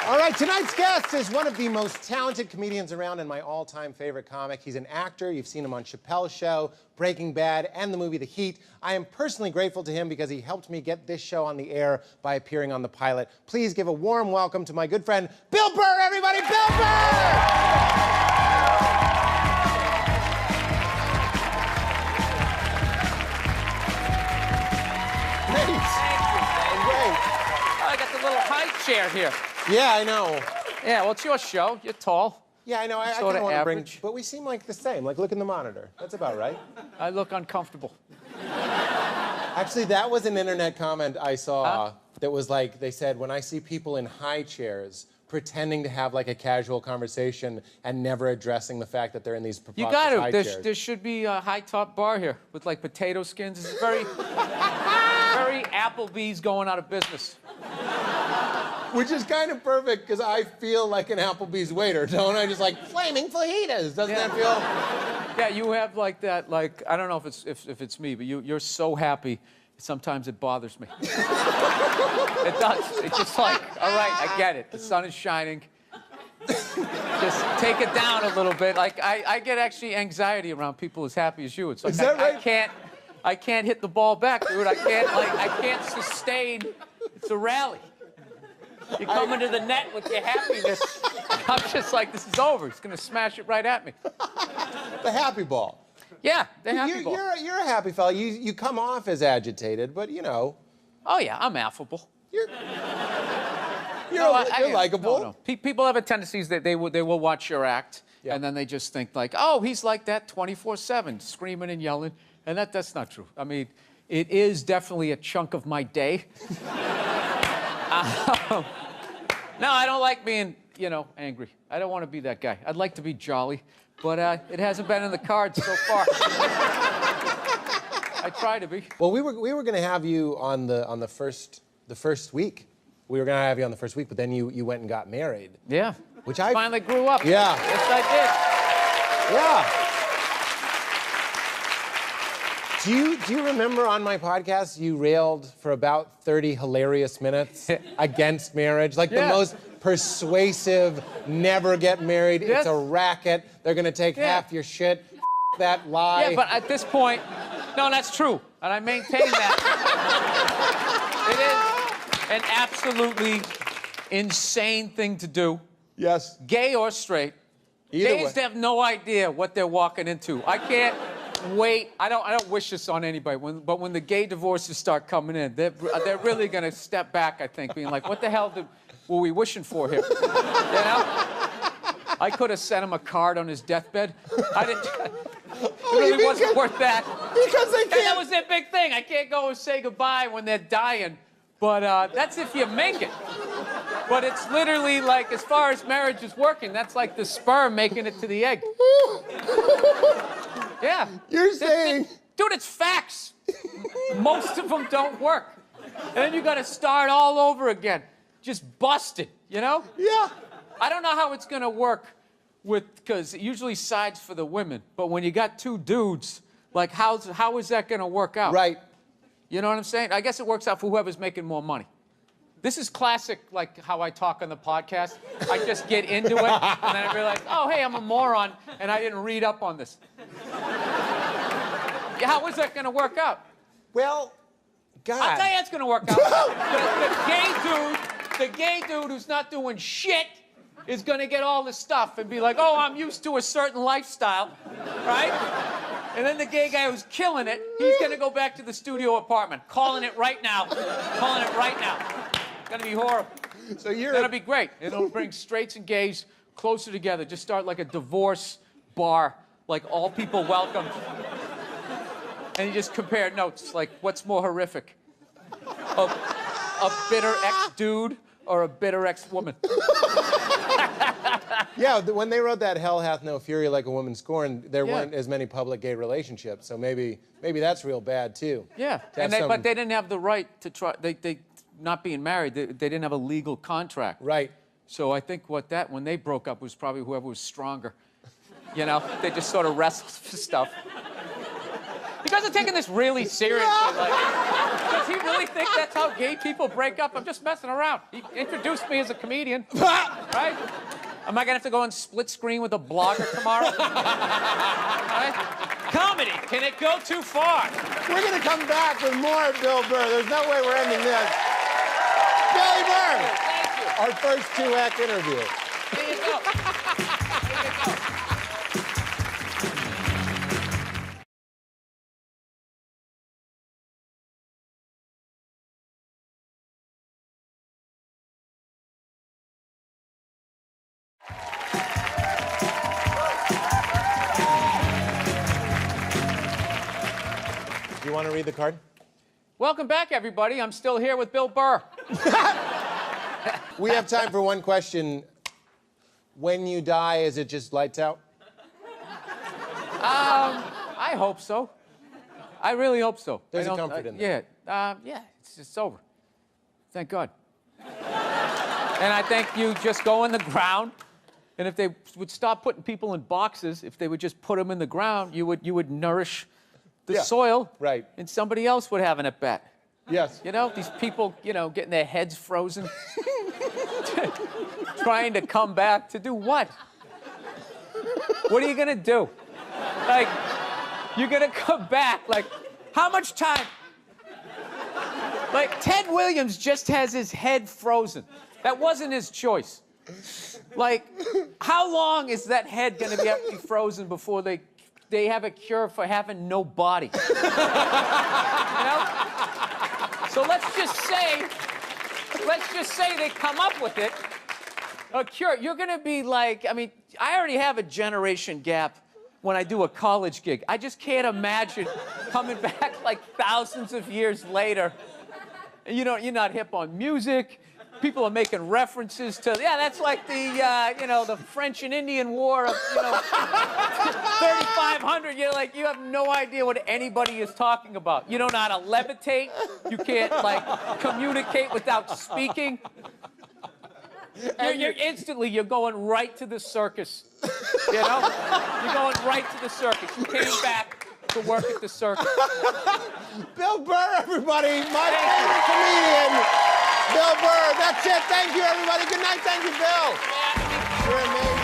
All right, tonight's guest is one of the most talented comedians around and my all-time favorite comic. He's an actor. You've seen him on Chappelle's Show, Breaking Bad, and the movie The Heat. I am personally grateful to him because he helped me get this show on the air by appearing on the pilot. Please give a warm welcome to my good friend, Bill Burr, everybody! Bill Burr! I got the little high chair here. Yeah, I know. Yeah, well, it's your show. You're tall. Yeah, I know. I Sort kind of of want to bring, average. but we seem like the same. Like, look in the monitor. That's about right. I look uncomfortable. Actually, that was an internet comment I saw that was like, they said, when I see people in high chairs pretending to have like a casual conversation and never addressing the fact that they're in these preposterous high chairs. There should be a high-top bar here with like potato skins. This is very, very Applebee's going out of business. Which is kind of perfect because I feel like an Applebee's waiter, don't I? Just like flaming fajitas. Doesn't that feel? Yeah, you have like that. Like I don't know if it's me, but you're so happy. Sometimes it bothers me. It does. It's just like, all right, I get it. The sun is shining. Just take it down a little bit. Like I get actually anxiety around people as happy as you. It's like is that right? I can't hit the ball back, dude. I can't sustain. It's a rally. You come into the net with your happiness. I'm just like, this is over. It's gonna smash it right at me. The happy ball. Yeah, the happy ball. You're a happy fella. You come off as agitated, but you know. Oh yeah, I'm affable. You're you're likable. No. People have a tendency that they will watch your act, and then they just think like, oh, he's like that 24/7, screaming and yelling, and that's not true. I mean, it is definitely a chunk of my day. No, I don't like being, angry. I don't want to be that guy. I'd like to be jolly, but it hasn't been in the cards so far. I try to be. Well, we were going to have you on the first week. We were going to have you on the first week, but then you went and got married. Yeah. Which I finally grew up. Yeah. Yes, I did. Yeah. Do you remember on my podcast you railed for about 30 hilarious minutes against marriage? Like the most persuasive, never get married, it's a racket, they're gonna take half your shit, that lie. Yeah, but at this point, no, that's true, and I maintain that. It is an absolutely insane thing to do. Yes. Gay or straight. Either Gays way. have no idea what they're walking into. I can't wait. I don't wish this on anybody. But when the gay divorces start coming in, they're really gonna step back. I think, being like, "What the hell were we wishing for here?" You know? I could have sent him a card on his deathbed. I didn't. It really wasn't worth that. Because they can't. And that was their big thing. I can't go and say goodbye when they're dying. But that's if you make it. But it's literally like, as far as marriage is working, that's like the sperm making it to the egg. Yeah. You're saying... Dude, it's facts. Most of them don't work. And then you gotta start all over again. Just busted, you know? Yeah. I don't know how it's gonna work because it usually sides for the women. But when you got two dudes, like how is that gonna work out? Right. You know what I'm saying? I guess it works out for whoever's making more money. This is classic, like how I talk on the podcast. I just get into it, and then I realize, oh, hey, I'm a moron, and I didn't read up on this. How is that going to work out? Well, God. I'll tell you it's going to work out. The gay dude who's not doing shit is going to get all this stuff and be like, oh, I'm used to a certain lifestyle, right? And then the gay guy who's killing it, he's going to go back to the studio apartment, calling it right now. Calling it right now. It's going to be horrible. So you're... It'll be great. It'll bring straights and gays closer together. Just start like a divorce bar, like all people welcome. And you just compare notes, like what's more horrific? A bitter ex-dude or a bitter ex-woman? Yeah, when they wrote that "Hell hath no fury like a woman scorned," there weren't as many public gay relationships, so maybe that's real bad too. Yeah, but they didn't have the right to try. They not being married, they didn't have a legal contract. Right. So I think when they broke up was probably whoever was stronger. You know, they just sort of wrestled for stuff. You guys are taking this really seriously. Like, does he really think that's how gay people break up? I'm just messing around. He introduced me as a comedian, right? Am I gonna have to go on split screen with a blogger tomorrow? Right? Comedy, can it go too far? We're gonna come back with more of Bill Burr. There's no way we're ending this. Billy Burr! Thank you. Our first 2-act interview. There you go. There you go. Do you want to read the card? Welcome back, everybody. I'm still here with Bill Burr. We have time for one question. When you die, is it just lights out? I hope so. I really hope so. There's a comfort in that. Yeah, it's over. Thank God. And I think you just go in the ground, and if they would stop putting people in boxes, if they would just put them in the ground, you would nourish the soil, right. And somebody else would have an at-bat. Yes. You know, these people, you know, getting their heads frozen, trying to come back to do what? What are you gonna do? Like, you're gonna come back, like, how much time? Like, Ted Williams just has his head frozen. That wasn't his choice. Like, how long is that head gonna be frozen before they have a cure for having no body? You know? So let's just say they come up with it, a cure. You're gonna be like, I mean, I already have a generation gap when I do a college gig. I just can't imagine coming back like thousands of years later. You know, you're not hip on music. People are making references to, yeah, that's like the, you know, the French and Indian War of, you know, 3,500. You're like, you have no idea what anybody is talking about. You don't know how to levitate. You can't, like, communicate without speaking. You're instantly, you're going right to the circus. You know? You're going right to the circus. You came back to work at the circus. Bill Burr, everybody, my favorite comedian. Bill Burr, that's it. Thank you, everybody. Good night. Thank you, Bill. You're amazing.